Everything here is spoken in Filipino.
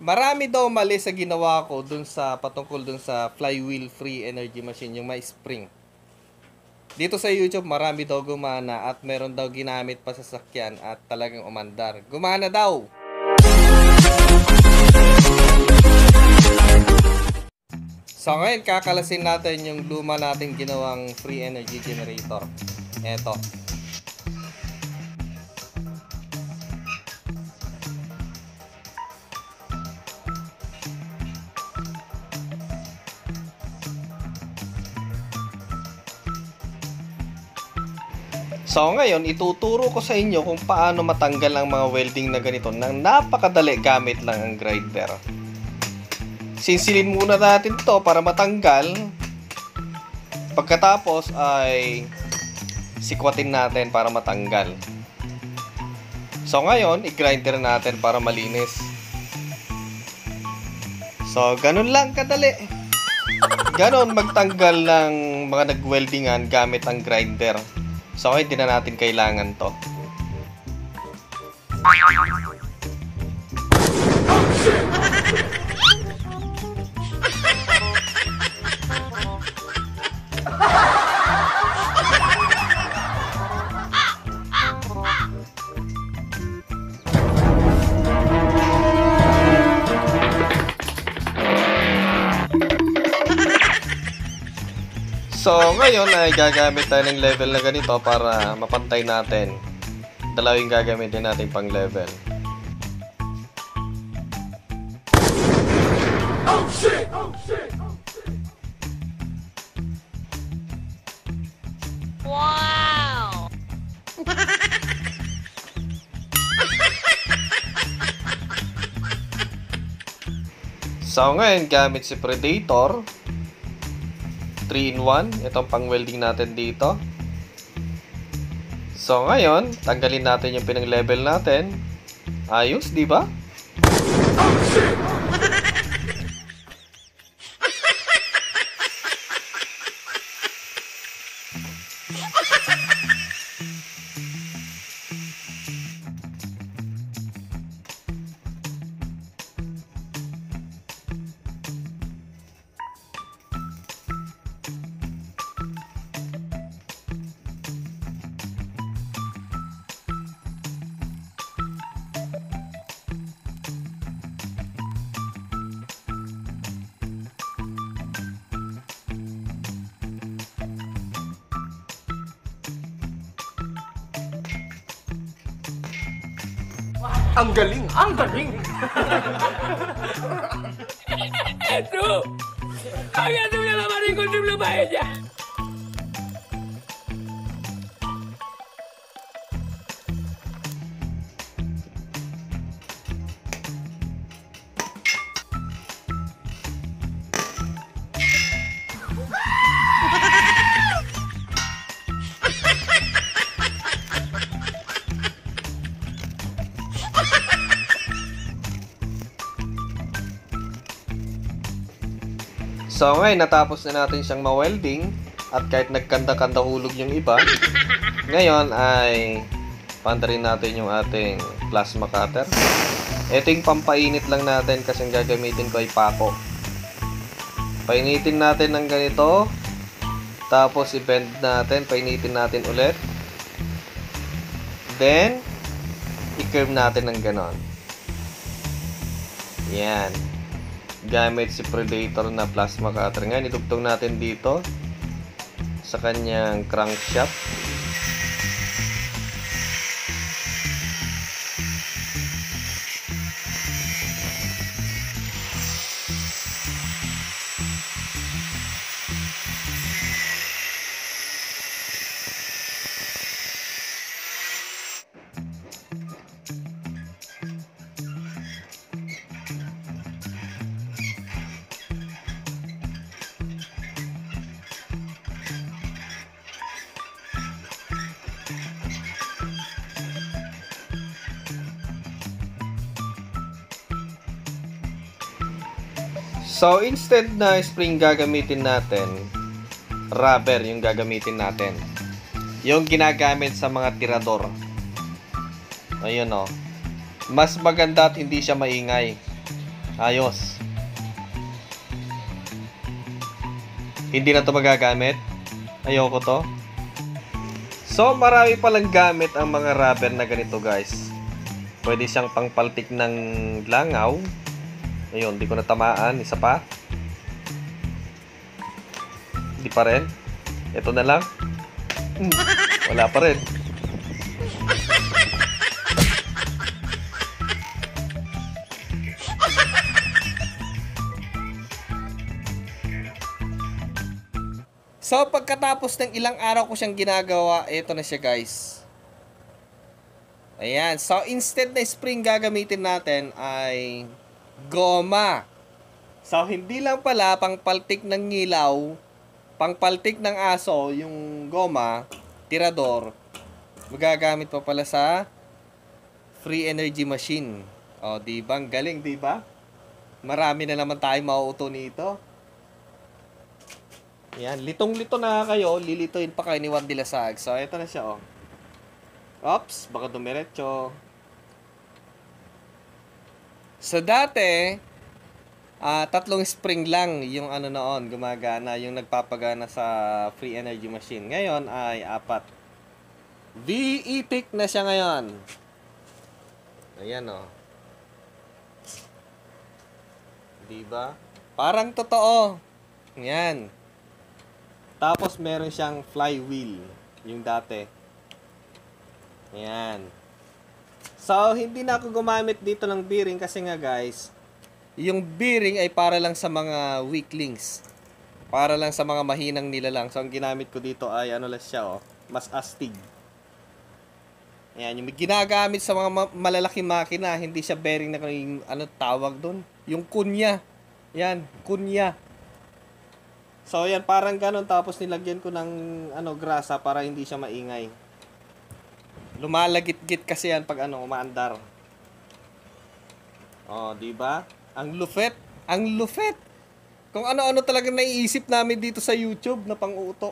Marami daw mali sa ginawa ko dun sa patungkol dun sa flywheel free energy machine, yung may spring. Dito sa YouTube, marami daw gumana at meron daw ginamit pa sa sasakyan at talagang umandar. Gumana daw! So ngayon, kakalasin natin yung luma nating ginawang free energy generator. Eto. So ngayon, ituturo ko sa inyo kung paano matanggal ang mga welding na ganito nang napakadali gamit lang ang grinder. Sinsilin muna natin to para matanggal. Pagkatapos ay sikwatin natin para matanggal. So ngayon, i-grinder natin para malinis. So ganun lang kadali. Ganon magtanggal ng mga nag-weldingan gamit ang grinder. So, hindi na natin kailangan to. So, ngayon ay gagamit tayo ng level na ganito para mapantay natin. Dalawa yung gagamitin natin pang level. Oh shit! Oh shit! Wow! So, ngayon gamit si Predator 3-in-1, itong pang welding natin dito. So ngayon, tanggalin natin yung pinang level natin. Ayos, di ba? Ang galing! Ang galing! ¡Tú! ¡Cállate una lavada con triple paella! So ngayon, natapos na natin siyang ma-welding at kahit nagkanda-kanda hulog yung iba, ngayon ay pandarin natin yung ating plasma cutter. Ito yung pampainit lang natin kasi ang gagamitin ko ay pako. Painitin natin ng ganito, tapos i-bend natin, painitin natin ulit. Then, i-curve natin ng ganon. Yan. Gamit si Predator na plasma cutter. Ngayon, itugtong natin dito sa kanyang crankshaft. So, instead na spring gagamitin natin, rubber yung gagamitin natin. Yung ginagamit sa mga tirador. Ayun o. Mas maganda at hindi siya maingay. Ayos. Hindi na to magagamit. Ayoko to. So, marami palang gamit ang mga rubber na ganito, guys. Pwede siyang pangpaltik ng langaw. Ayun, di ko natamaan. Isa pa. Hindi pa rin. Ito na lang. Wala pa rin. So, pagkatapos ng ilang araw ko siyang ginagawa, ito na siya, guys. Ayan. So, instead na spring gagamitin natin ay goma. So, hindi lang pala pangpaltik ng ngilaw, pangpaltik ng aso, yung goma, tirador, magagamit pa pala sa free energy machine. O, diba? Ang galing, diba? Marami na naman tayo mauuto nito. Yan, litong-lito na kayo, lilituin pa kayo ni Juan de la Sague. So, ito na siya, oh. Oops, baka dumiretso. So, dati, 3 spring lang yung ano noon, gumagana, yung nagpapagana sa free energy machine. Ngayon ay 4. VE-TIC na siya ngayon. Ayan, oh. Diba? Parang totoo. Yan. Tapos meron siyang flywheel, yung dati. Ayan. So, hindi na ako gumamit dito ng bearing kasi nga, guys, yung bearing ay para lang sa mga weaklings. Para lang sa mga mahinang nila lang. So, ang ginamit ko dito ay ano lang siya, oh, mas astig. Ayan, yung ginagamit sa mga malalaking makina, hindi siya bearing na yung ano tawag doon, yung kunya. Yan, kunya. So, yan, parang ganun. Tapos, nilagyan ko ng grasa para hindi siya maingay. Lumalagit-git kasi yan pag umaandar. Oh, di ba? Ang lupet. Ang lupet. Kung ano-ano talaga naiisip namin dito sa YouTube na pang-uuto.